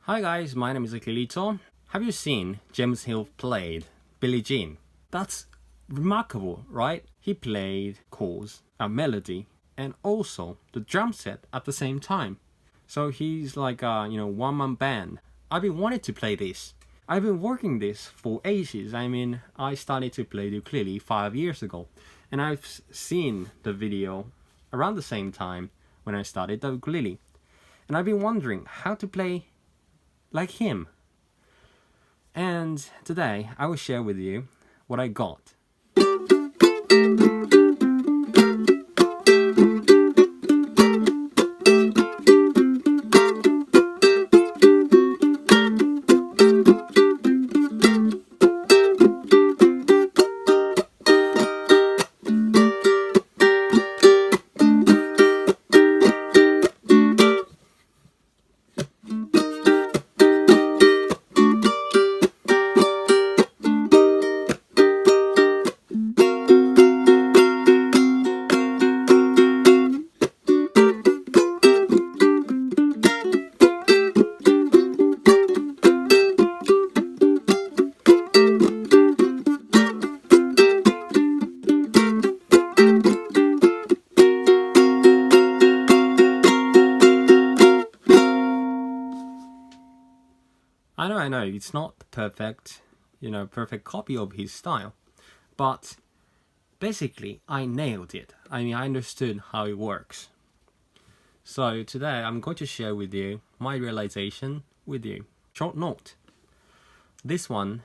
Hi guys, my name is Ukulele. Have you seen James Hill played Billie Jean? That's remarkable, right? He played chords, a melody, and also the drum set at the same time. So he's like a one-man band. I've been wanting to play this. I've been working this for ages. I started to play the ukulele 5 years ago, and I've seen the video around the same time when I started the ukulele. And I've been wondering how to play like him. And today I will share with you what I got. I know, it's not perfect, perfect copy of his style, but basically I nailed it. I understood how it works. So today I'm going to share with you my realization with you. Short note. This one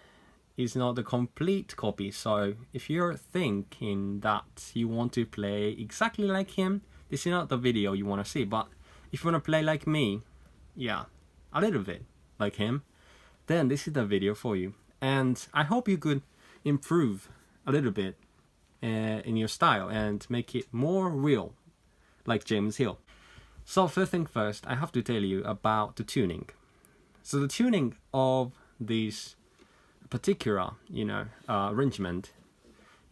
is not the complete copy, so if you're thinking that you want to play exactly like him, this is not the video you want to see. But if you want to play like me, yeah, a little bit like him, then this is the video for you. And I hope you could improve a little bit in your style and make it more real, like James Hill. So first thing first, I have to tell you about the tuning. So the tuning of this particular, arrangement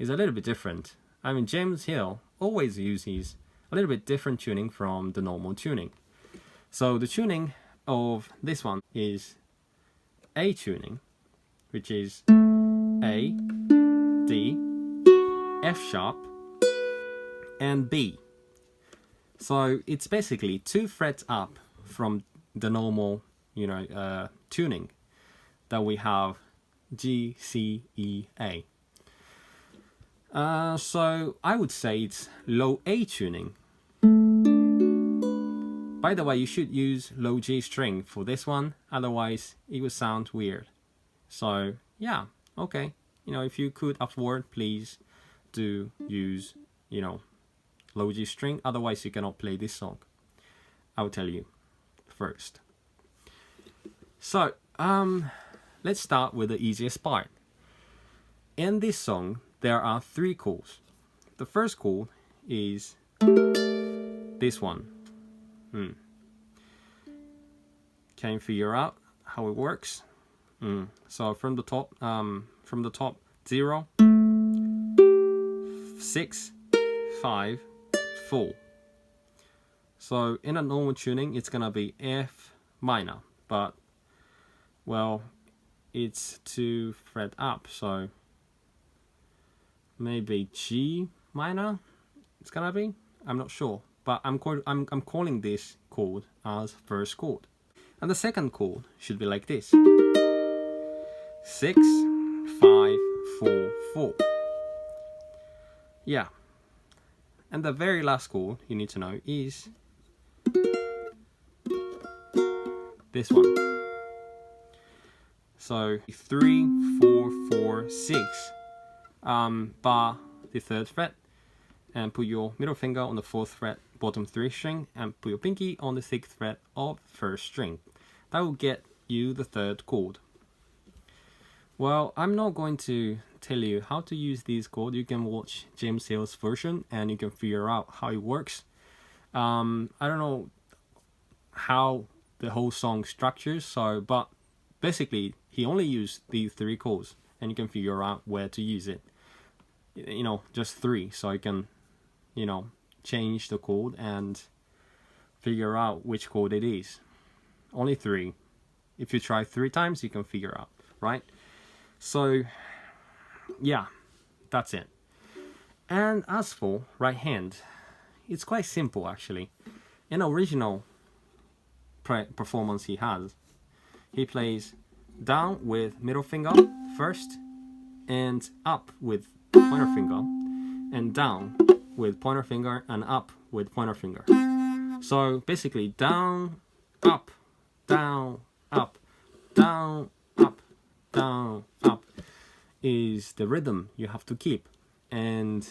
is a little bit different. James Hill always uses a little bit different tuning from the normal tuning. So the tuning of this one is A tuning, which is A, D, F sharp, and B. So it's basically 2 frets up from the normal, tuning that we have G, C, E, A. So I would say it's low A tuning. By the way, you should use low G string for this one, otherwise it will sound weird. So yeah, okay. If you could afford, please do use, low G string, otherwise you cannot play this song. I will tell you first. So, let's start with the easiest part. In this song, there are 3 chords. The first chord is this one. Can you figure out how it works? So from the top, 0, 6, 5, 4. So in a normal tuning, it's gonna be F minor, but well, it's 2 fret up, so maybe G minor. It's gonna be. I'm not sure, but I'm calling this chord as first chord, and the second chord should be like this: 6, 5, 4, 4. Yeah, and the very last chord you need to know is this one. So 3, 4, 4, 6. Bar the 3rd fret, and put your middle finger on the 4th fret, bottom 3 string, and put your pinky on the 6th fret of 1st string. That will get you the 3rd chord. Well, I'm not going to tell you how to use these chords. You can watch James Hill's version and you can figure out how it works. I don't know how the whole song structures, but basically he only used these 3 chords, and you can figure out where to use it. Just 3, so you can, change the chord and figure out which chord it is. Only 3. If you try 3 times, you can figure out, right? So yeah, that's it. And as for right hand, it's quite simple actually. In original performance he plays down with middle finger first, and up with pointer finger, and down with pointer finger, and up with pointer finger. So basically down, up, down, up, down, up, down, up is the rhythm you have to keep. And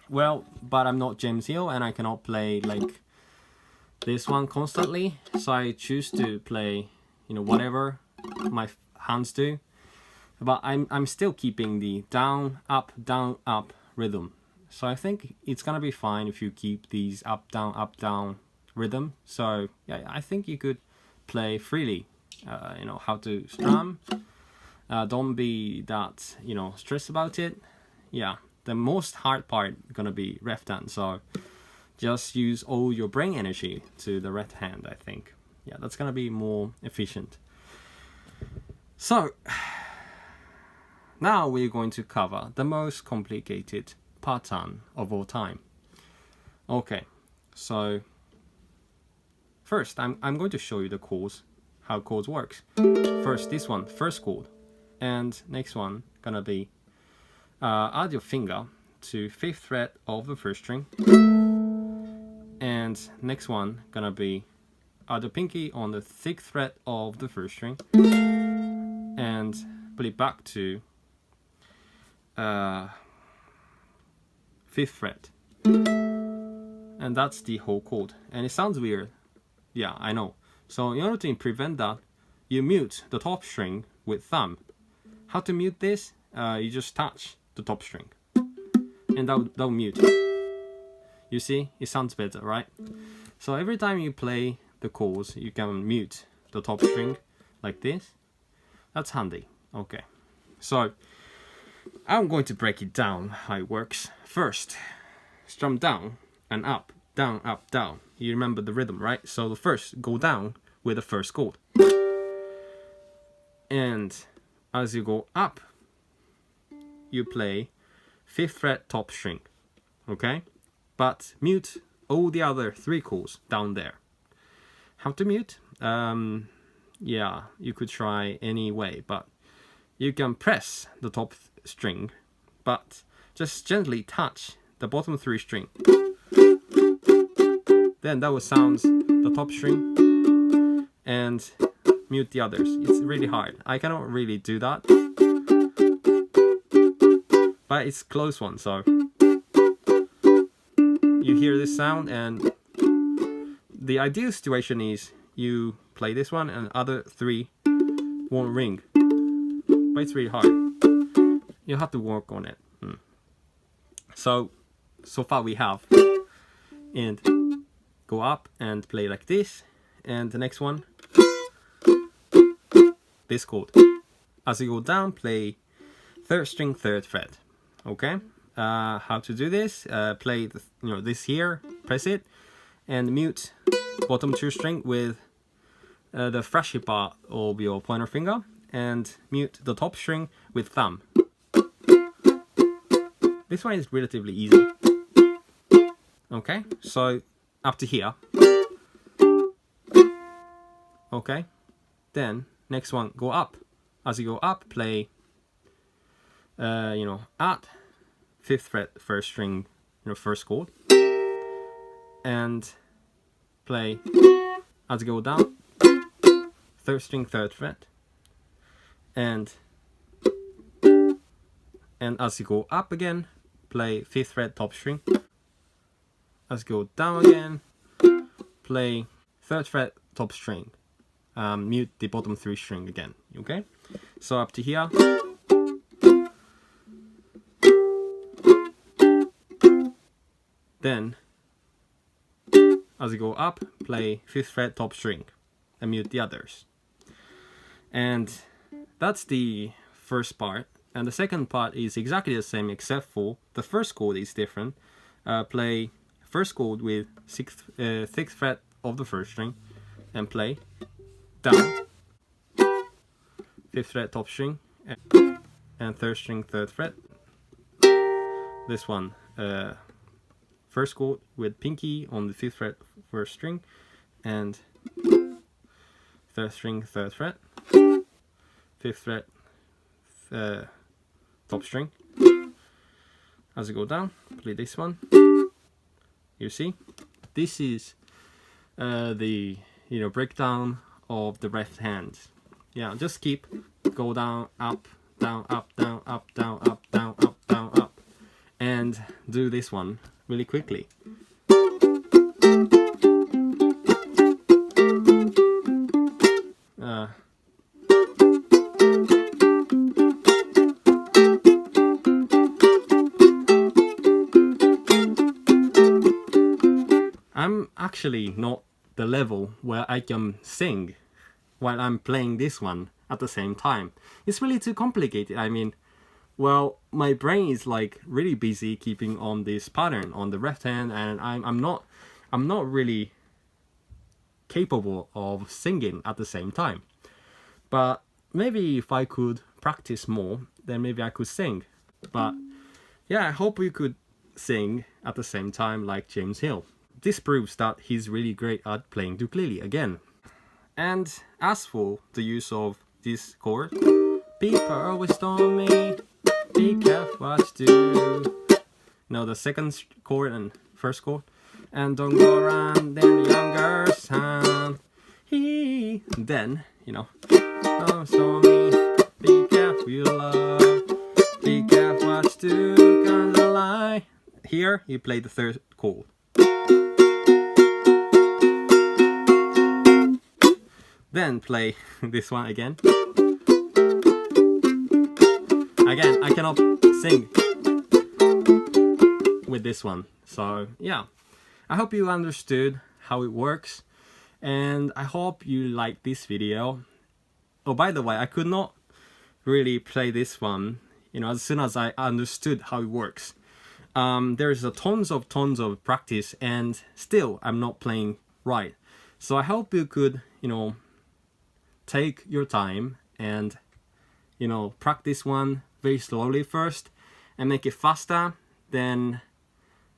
well, but I'm not James Hill and I cannot play like this one constantly, so I choose to play, whatever my hands do. But I'm still keeping the down, up rhythm. So I think it's gonna be fine if you keep these up, down rhythm. So yeah, I think you could play freely. How to strum. Don't be that, stressed about it. Yeah, the most hard part gonna be left hand. So just use all your brain energy to the right hand, I think. Yeah, that's gonna be more efficient. So now we're going to cover the most complicated pattern of all time. Okay, so first I'm going to show you the chords, how chords works. First this one, first chord, and next one gonna be add your finger to 5th fret of the first string, and next one gonna be add the pinky on the 6th fret of the first string, and put it back to 5th fret, and that's the whole chord. And it sounds weird, yeah, I know. So in order to prevent that, you mute the top string with thumb. How to mute this? You just touch the top string, and that'll mute. You see, it sounds better, right? So every time you play the chords, you can mute the top string like this. That's handy. Okay, so I'm going to break it down how it works. First, strum down and up, down, up, down. You remember the rhythm, right? So the first, go down with the first chord. And as you go up, you play 5th fret top string, okay? But mute all the other 3 chords down there. How to mute? Yeah, you could try any way, but you can press the top string, but just gently touch the bottom 3 string. Then that will sound the top string, and mute the others. It's really hard. I cannot really do that, but it's close one. So you hear this sound, and the ideal situation is you play this one and other 3 won't ring, but it's really hard. You have to work on it. So far we have, and go up and play like this, and the next one, this chord. As you go down, play 3rd string 3rd fret. Okay, how to do this? Play this here, press it, and mute bottom 2 string with the flashy part of your pointer finger, and mute the top string with thumb. This one is relatively easy. Okay, so up to here. Okay, then next one, go up. As you go up, play at 5th fret 1st string, first chord, and play as you go down 3rd string 3rd fret, and as you go up again, play 5th fret top string. As you go down again, play 3rd fret top string. Mute the bottom 3 string again. Okay, so up to here. Then as you go up, play 5th fret top string and mute the others. And that's the first part. And the second part is exactly the same, except for the first chord is different. Play first chord with 6th fret of the first string, and play down, 5th fret top string, and 3rd string 3rd fret. This one, first chord with pinky on the 5th fret 1st string, and 3rd string 3rd fret, 5th fret top string. As I go down, play this one. You see, this is the breakdown of the left hand. Yeah, just keep go down, up, down, up, down, up, down, up, down, up, down, up, and do this one really quickly. I'm actually not the level where I can sing while I'm playing this one at the same time. It's really too complicated. I mean, well, my brain is like really busy keeping on this pattern on the left hand, and I'm not really capable of singing at the same time. But maybe if I could practice more, then maybe I could sing. But yeah, I hope you could sing at the same time like James Hill. This proves that he's really great at playing ukulele again. And as for the use of this chord, people always told me, be careful what you do. No, the second chord and first chord. And don't go around them younger son. Then, always told me, be careful you love. Be careful what you do, kind of lie. Here, you play the third chord. Then play this one again. Again, I cannot sing with this one. So yeah, I hope you understood how it works, and I hope you like this video. Oh, by the way, I could not really play this one, as soon as I understood how it works. There's tons of practice, and still I'm not playing right. So I hope you could, take your time and practice one very slowly first and make it faster. Then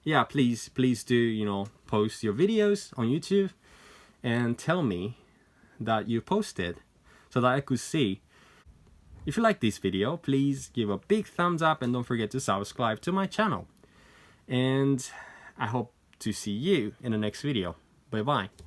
yeah, please do post your videos on YouTube and tell me that you posted so that I could see. If you like this video, please give a big thumbs up and don't forget to subscribe to my channel. And I hope to see you in the next video. Bye bye.